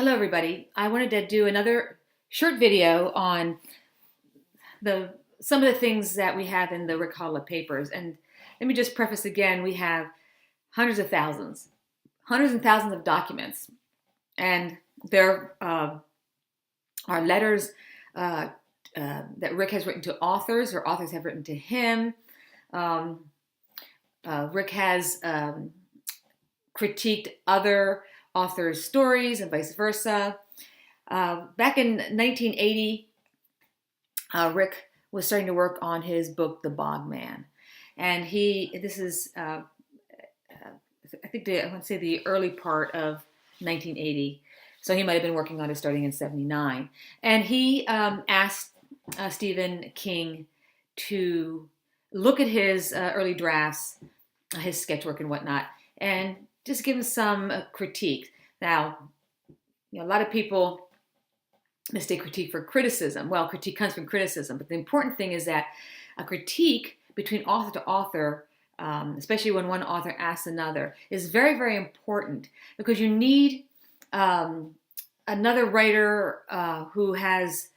Hello everybody. I wanted to do another short video on some of the things that we have in the Rick Hautala papers. And let me just preface again, we have hundreds and thousands of documents. And there are letters that Rick has written to authors or authors have written to him. Rick has critiqued other authors' stories and vice versa. Back in 1980, Rick was starting to work on his book, The Bog Man. And this is, I want to say the early part of 1980. So he might have been working on it starting in 79. And he asked Stephen King to look at his early drafts, his sketch work and whatnot, and just give him some critique. Now, a lot of people mistake critique for criticism. Well, critique comes from criticism, but the important thing is that a critique between author to author, especially when one author asks another, is very, very important because you need another writer who has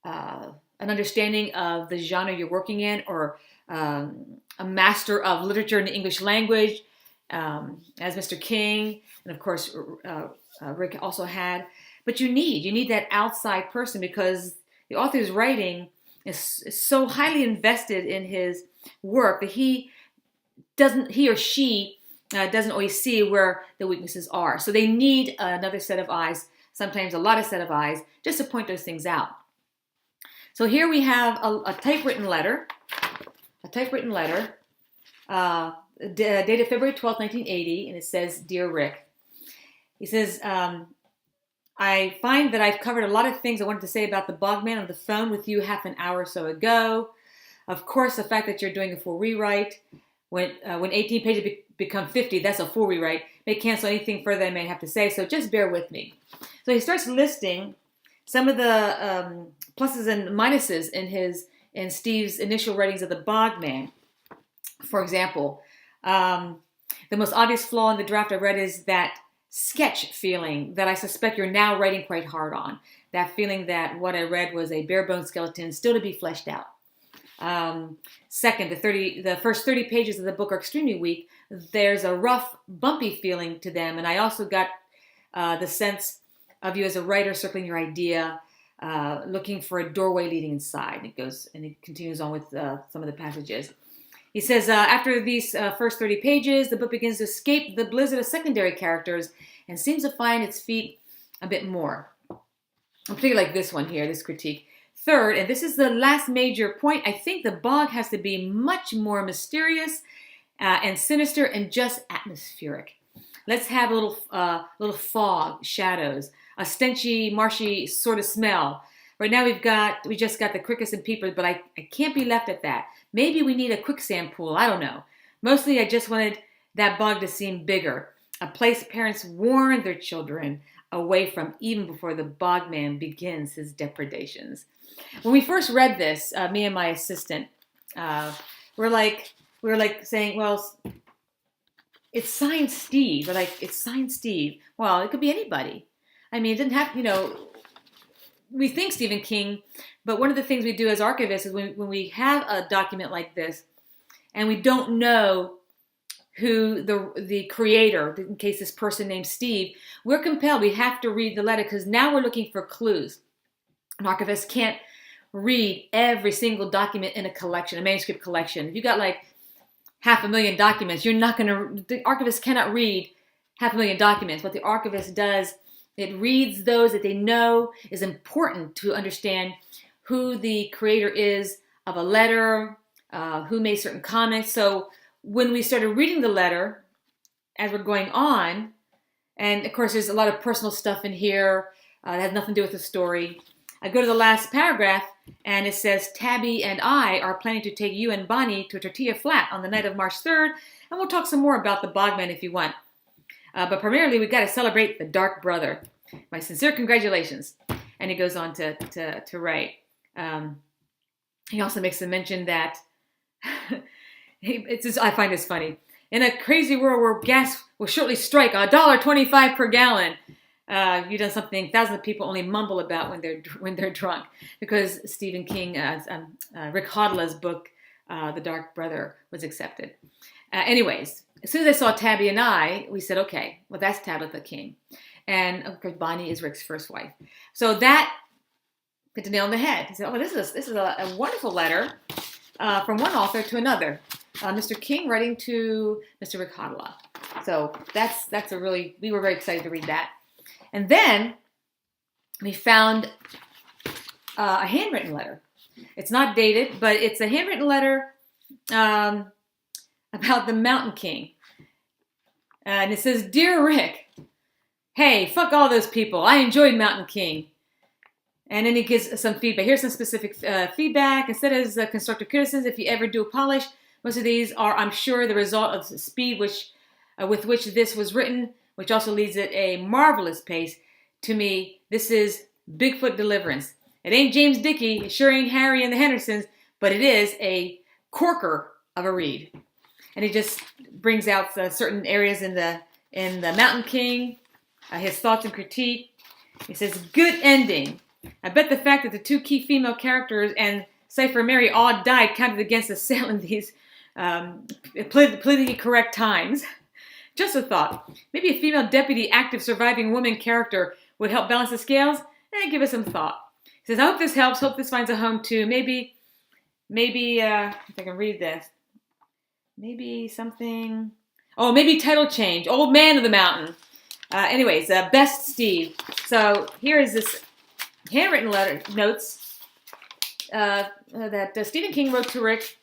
an understanding of the genre you're working in, or a master of literature in the English language, as Mr. King, and of course Rick also had. But you need that outside person because the author's writing is so highly invested in his work that he or she doesn't always see where the weaknesses are. So they need another set of eyes, sometimes a lot of set of eyes, just to point those things out. So here we have a typewritten letter, dated February 12, 1980, and it says, "Dear Rick," he says, "I find that I've covered a lot of things I wanted to say about the Bogman on the phone with you half an hour or so ago. Of course, the fact that you're doing a full rewrite, when 18 pages become 50, that's a full rewrite, may cancel anything further I may have to say, so just bear with me." So he starts listing some of the pluses and minuses in Steve's initial writings of the Bogman. For example, the most obvious flaw in the draft I read is that sketch feeling that I suspect you're now writing quite hard on. That feeling that what I read was a bare bone skeleton still to be fleshed out. Second, the first 30 pages of the book are extremely weak. There's a rough, bumpy feeling to them, and I also got the sense of you as a writer circling your idea, looking for a doorway leading inside. It continues on with some of the passages. He says, after these first 30 pages, the book begins to escape the blizzard of secondary characters and seems to find its feet a bit more. I particularly like this one here, this critique. Third, and this is the last major point, I think the Bog has to be much more mysterious and sinister and just atmospheric. Let's have a little fog, shadows, a stenchy, marshy sort of smell. Right now we just got the crickets and peepers, but I can't be left at that. Maybe we need a quicksand pool, I don't know. Mostly I just wanted that bog to seem bigger, a place parents warn their children away from even before the Bogman begins his depredations. When we first read this, me and my assistant, we were like saying, well, it's signed Steve. We're like, it's signed Steve. Well, it could be anybody. I mean, it didn't have, we think Stephen King, but one of the things we do as archivists is when we have a document like this and we don't know who the creator, in case this person named Steve, we're compelled, we have to read the letter because now we're looking for clues. An archivist can't read every single document in a collection, a manuscript collection. If you got like 500,000 documents, the archivist cannot read 500,000 documents. What the archivist does, it reads those that they know is important to understand who the creator is of a letter, who made certain comments. So when we started reading the letter, as we're going on, and of course there's a lot of personal stuff in here that has nothing to do with the story. I go to the last paragraph and it says, "Tabby and I are planning to take you and Bonnie to a tortilla flat on the night of March 3rd, and we'll talk some more about the Bogman if you want. But primarily, we've got to celebrate the Dark Brother. My sincere congratulations." And he goes on to write. He also makes the mention that, I find this funny, "In a crazy world where gas will shortly strike $1.25 per gallon, you've done something thousands of people only mumble about when they're drunk, because Stephen King, Rick Hautala's book, The Dark Brother, was accepted. Anyways, as soon as I saw Tabby and I, we said, okay, well, that's Tabitha King. And of course, Bonnie is Rick's first wife. So that hit the nail on the head. He said, oh, this is a wonderful letter from one author to another. Mr. King writing to Mr. Rick Hautala. So that's a really, we were very excited to read that. And then we found a handwritten letter. It's not dated, but it's a handwritten letter about the Mountain King. And it says, Dear Rick, hey, fuck all those people. I enjoyed Mountain King. And then he gives some feedback. Here's some specific feedback. Instead of constructive criticisms, if you ever do a polish, most of these are, I'm sure, the result of the speed with which this was written, which also leads at a marvelous pace. To me, this is Bigfoot Deliverance. It ain't James Dickey, it sure ain't Harry and the Hendersons, but it is a corker of a read. And he just brings out certain areas in the Mountain King, his thoughts and critique. He says, good ending. I bet the fact that the two key female characters and Cypher Mary all died counted against the sale in these politically correct times. Just a thought. Maybe a female deputy active surviving woman character would help balance the scales? Give us some thought. He says, I hope this helps. Hope this finds a home too. Maybe, if I can read this. Maybe something. Oh, maybe title change. Old Man of the Mountain. Anyways, best Steve. So here is this handwritten letter, notes that Stephen King wrote to Rick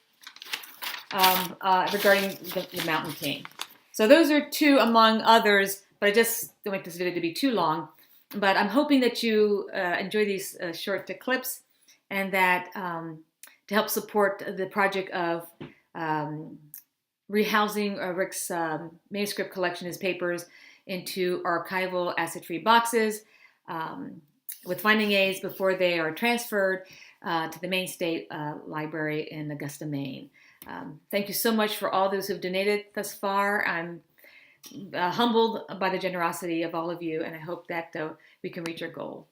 regarding the Mountain King. So those are two among others, but I just don't want this video to be too long. But I'm hoping that you enjoy these short clips, and that to help support the project of rehousing Rick's manuscript collection, his papers, into archival acid-free boxes with finding aids before they are transferred to the Maine State Library in Augusta, Maine. Thank you so much for all those who've donated thus far. I'm humbled by the generosity of all of you, and I hope that we can reach our goal.